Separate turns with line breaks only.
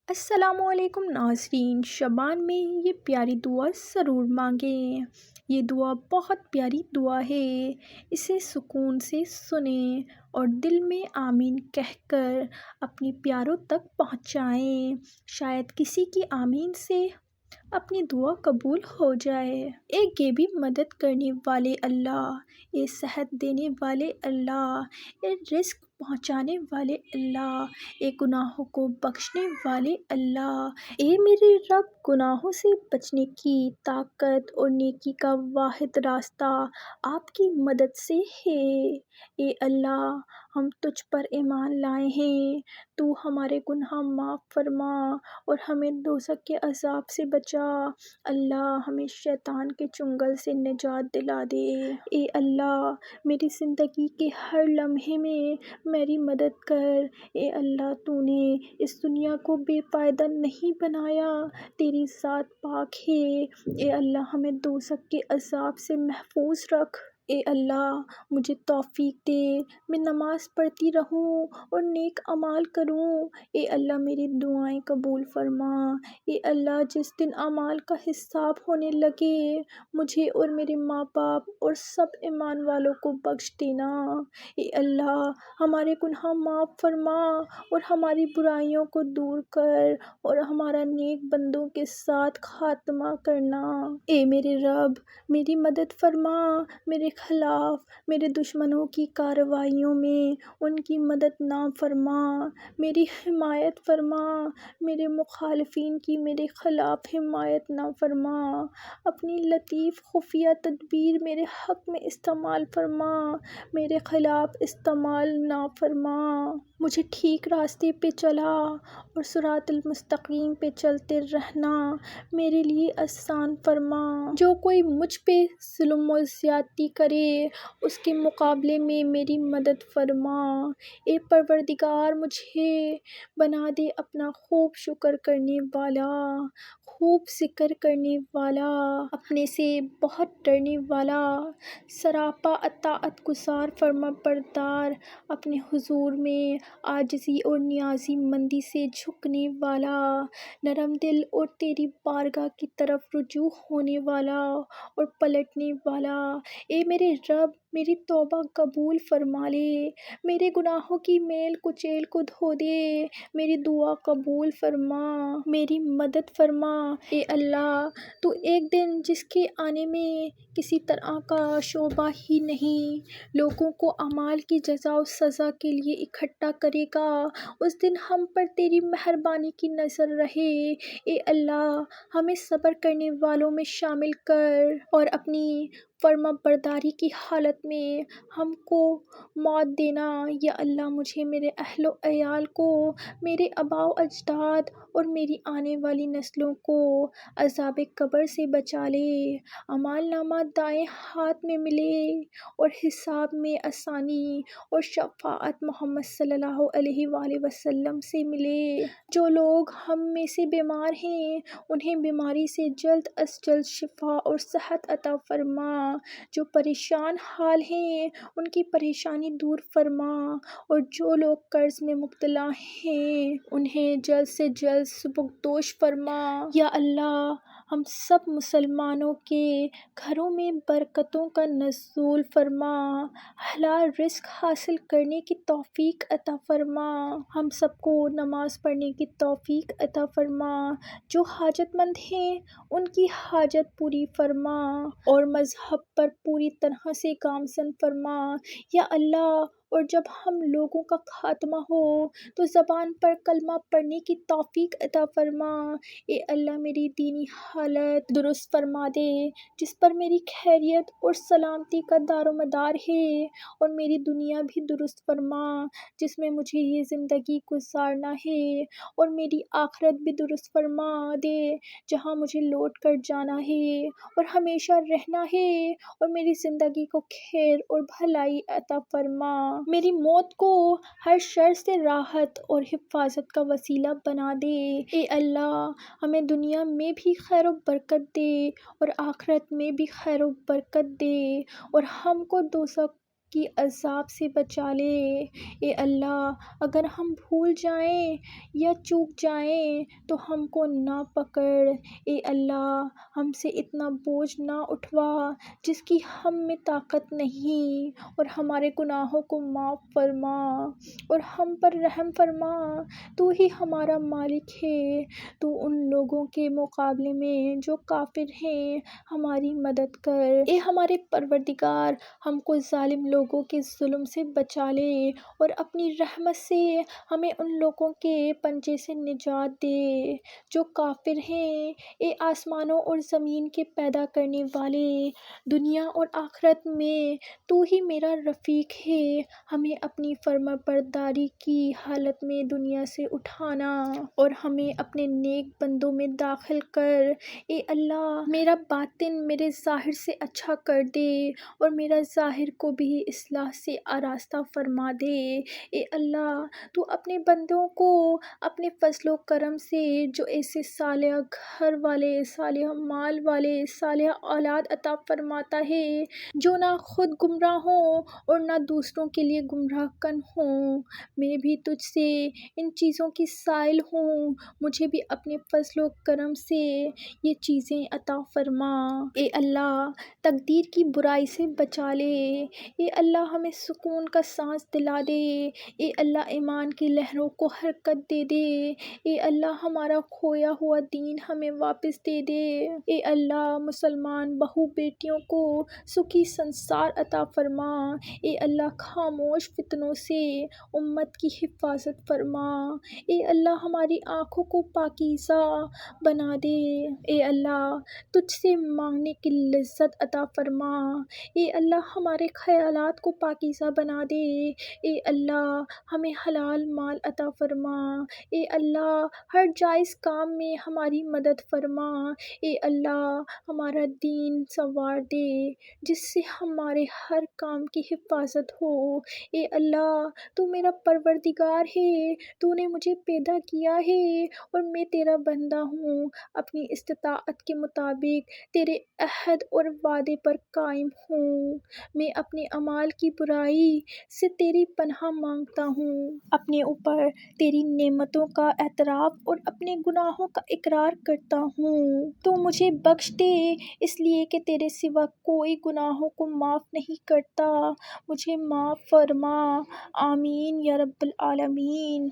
السلام علیکم ناظرین، شبان میں یہ پیاری دعا ضرور مانگیں۔ یہ دعا بہت پیاری دعا ہے، اسے سکون سے سنیں اور دل میں آمین کہہ کر اپنے پیاروں تک پہنچائیں۔ شاید کسی کی آمین سے اپنی دعا قبول ہو جائے۔ ایک غیبی مدد کرنے والے اللہ، اے صحت دینے والے اللہ، اے رزق پہنچانے والے اللہ، اے گناہوں کو بخشنے والے اللہ، اے میرے رب، گناہوں سے بچنے کی طاقت اور نیکی کا واحد راستہ آپ کی مدد سے ہے۔ اے اللہ، ہم تجھ پر ایمان لائے ہیں، تو ہمارے گناہ معاف فرما اور ہمیں دوزخ کے عذاب سے بچا۔ اللہ، ہمیں شیطان کے چنگل سے نجات دلا دے۔ اے اللہ، میری زندگی کے ہر لمحے میں میری مدد کر۔ اے اللہ، تو نے اس دنیا کو بے فائدہ نہیں بنایا، تیری ذات پاک ہے۔ اے اللہ، ہمیں دوزخ کے عذاب سے محفوظ رکھ۔ اے اللہ، مجھے توفیق دے، میں نماز پڑھتی رہوں اور نیک اعمال کروں۔ اے اللہ، میری دعائیں قبول فرما۔ اے اللہ، جس دن اعمال کا حساب ہونے لگے، مجھے اور میرے ماں باپ اور سب ایمان والوں کو بخش دینا۔ اے اللہ، ہمارے گناہ معاف فرما اور ہماری برائیوں کو دور کر اور ہمارا نیک بندوں کے ساتھ خاتمہ کرنا۔ اے میرے رب، میری مدد فرما، میرے خلاف میرے دشمنوں کی کارروائیوں میں ان کی مدد نہ فرما، میری حمایت فرما، میرے مخالفین کی میرے خلاف حمایت نہ فرما۔ اپنی لطیف خفیہ تدبیر میرے حق میں استعمال فرما، میرے خلاف استعمال نہ فرما۔ مجھے ٹھیک راستے پہ چلا اور صراط المستقیم پہ چلتے رہنا میرے لیے آسان فرما۔ جو کوئی مجھ پہ ظلم و زیادتی کرے، اس کے مقابلے میں میری مدد فرما۔ اے پروردگار، مجھے بنا دے اپنا خوب شکر کرنے والا، خوب ذکر کرنے والا، اپنے سے بہت ڈرنے والا، سراپا اطاعت گزار فرما بردار، اپنے حضور میں عاجزی اور نیازی مندی سے جھکنے والا، نرم دل اور تیری بارگاہ کی طرف رجوع ہونے والا اور پلٹنے والا۔ اے میرے رب، میری توبہ قبول فرما لے، میرے گناہوں کی میل کچیل کو دھو دے، میری دعا قبول فرما، میری مدد فرما۔ اے اللہ، تو ایک دن جس کے آنے میں کسی طرح کا شبہ ہی نہیں، لوگوں کو اعمال کی جزا و سزا کے لیے اکٹھا کرے گا، اس دن ہم پر تیری مہربانی کی نظر رہے۔ اے اللہ، ہمیں صبر کرنے والوں میں شامل کر اور اپنی فرما برداری کی حالت میں ہم کو موت دینا۔ یا اللہ، مجھے، میرے اہل و عیال کو، میرے آباء و اجداد اور میری آنے والی نسلوں کو عذاب قبر سے بچا لے۔ اعمال نامہ دائیں ہاتھ میں ملے اور حساب میں آسانی اور شفاعت محمد صلی اللہ علیہ وآلہ وسلم سے ملے۔ جو لوگ ہم میں سے بیمار ہیں، انہیں بیماری سے جلد از جلد شفا اور صحت عطا فرما۔ جو پریشان حال ہیں، ان کی پریشانی دور فرما، اور جو لوگ قرض میں مبتلا ہیں، انہیں جلد سے جلد سبکدوش فرما۔ یا اللہ، ہم سب مسلمانوں کے گھروں میں برکتوں کا نزول فرما، حلال رزق حاصل کرنے کی توفیق عطا فرما، ہم سب کو نماز پڑھنے کی توفیق عطا فرما۔ جو حاجت مند ہیں، ان کی حاجت پوری فرما اور مذہب پر پوری طرح سے گامزن فرما۔ یا اللہ، اور جب ہم لوگوں کا خاتمہ ہو تو زبان پر کلمہ پڑھنے کی توفیق عطا فرما۔ اے اللہ، میری دینی حالت درست فرما دے، جس پر میری خیریت اور سلامتی کا دار و مدار ہے، اور میری دنیا بھی درست فرما، جس میں مجھے یہ زندگی گزارنا ہے، اور میری آخرت بھی درست فرما دے، جہاں مجھے لوٹ کر جانا ہے اور ہمیشہ رہنا ہے، اور میری زندگی کو خیر اور بھلائی عطا فرما۔ میری موت کو ہر شر سے راحت اور حفاظت کا وسیلہ بنا دے۔ اے اللہ، ہمیں دنیا میں بھی خیر و برکت دے اور آخرت میں بھی خیر و برکت دے، اور ہم کو دوزخ کی عذاب سے بچا لے۔ اے اللہ، اگر ہم بھول جائیں یا چوک جائیں تو ہم کو نہ پکڑ۔ اے اللہ، ہم سے اتنا بوجھ نہ اٹھوا جس کی ہم میں طاقت نہیں، اور ہمارے گناہوں کو معاف فرما اور ہم پر رحم فرما۔ تو ہی ہمارا مالک ہے، تو ان لوگوں کے مقابلے میں جو کافر ہیں ہماری مدد کر۔ اے ہمارے پروردگار، ہم کو ظالم لوگوں کے ظلم سے بچا لے اور اپنی رحمت سے ہمیں ان لوگوں کے پنجے سے نجات دے جو کافر ہیں۔ اے آسمانوں اور زمین کے پیدا کرنے والے، دنیا اور آخرت میں تو ہی میرا رفیق ہے، ہمیں اپنی فرما برداری کی حالت میں دنیا سے اٹھانا اور ہمیں اپنے نیک بندوں میں داخل کر۔ اے اللہ، میرا باطن میرے ظاہر سے اچھا کر دے اور میرا ظاہر کو بھی اصلاح سے آراستہ فرما دے۔ اے اللہ، تو اپنے بندوں کو اپنے فضل و کرم سے جو ایسے صالح گھر والے، صالح مال والے، صالح اولاد عطا فرماتا ہے جو نہ خود گمراہ ہوں اور نہ دوسروں کے لیے گمراہ کن ہوں، میں بھی تجھ سے ان چیزوں کی سائل ہوں، مجھے بھی اپنے فضل و کرم سے یہ چیزیں عطا فرما۔ اے اللہ، تقدیر کی برائی سے بچا لے۔ اے اللہ، ہمیں سکون کا سانس دلا دے۔ اے اللہ، ایمان کی لہروں کو حرکت دے دے۔ اے اللہ، ہمارا کھویا ہوا دین ہمیں واپس دے دے۔ اے اللہ، مسلمان بہو بیٹیوں کو سکھی سنسار عطا فرما۔ اے اللہ، خاموش فتنوں سے امت کی حفاظت فرما۔ اے اللہ، ہماری آنکھوں کو پاکیزہ بنا دے۔ اے اللہ، تجھ سے مانگنے کی لذت عطا فرما۔ اے اللہ، ہمارے خیالات کو پاکیزہ بنا دے۔ اے اللہ، ہمیں حلال مال عطا فرما۔ اے اللہ، ہر جائز کام میں ہماری مدد فرما۔ اے اللہ، ہمارا دین سنوار دے جس سے ہمارے ہر کام کی حفاظت ہو۔ اے اللہ، تو میرا پروردگار ہے، تو نے مجھے پیدا کیا ہے اور میں تیرا بندہ ہوں، اپنی استطاعت کے مطابق تیرے عہد اور وعدے پر قائم ہوں۔ میں اپنے اعمال کی برائی سے تیری پناہ مانگتا ہوں، اپنے اوپر تیری نعمتوں کا اعتراف اور اپنے گناہوں کا اقرار کرتا ہوں۔ تو مجھے بخش دے، اس لیے کہ تیرے سوا کوئی گناہوں کو معاف نہیں کرتا، مجھے معاف فرما۔ آمین یا رب العالمین۔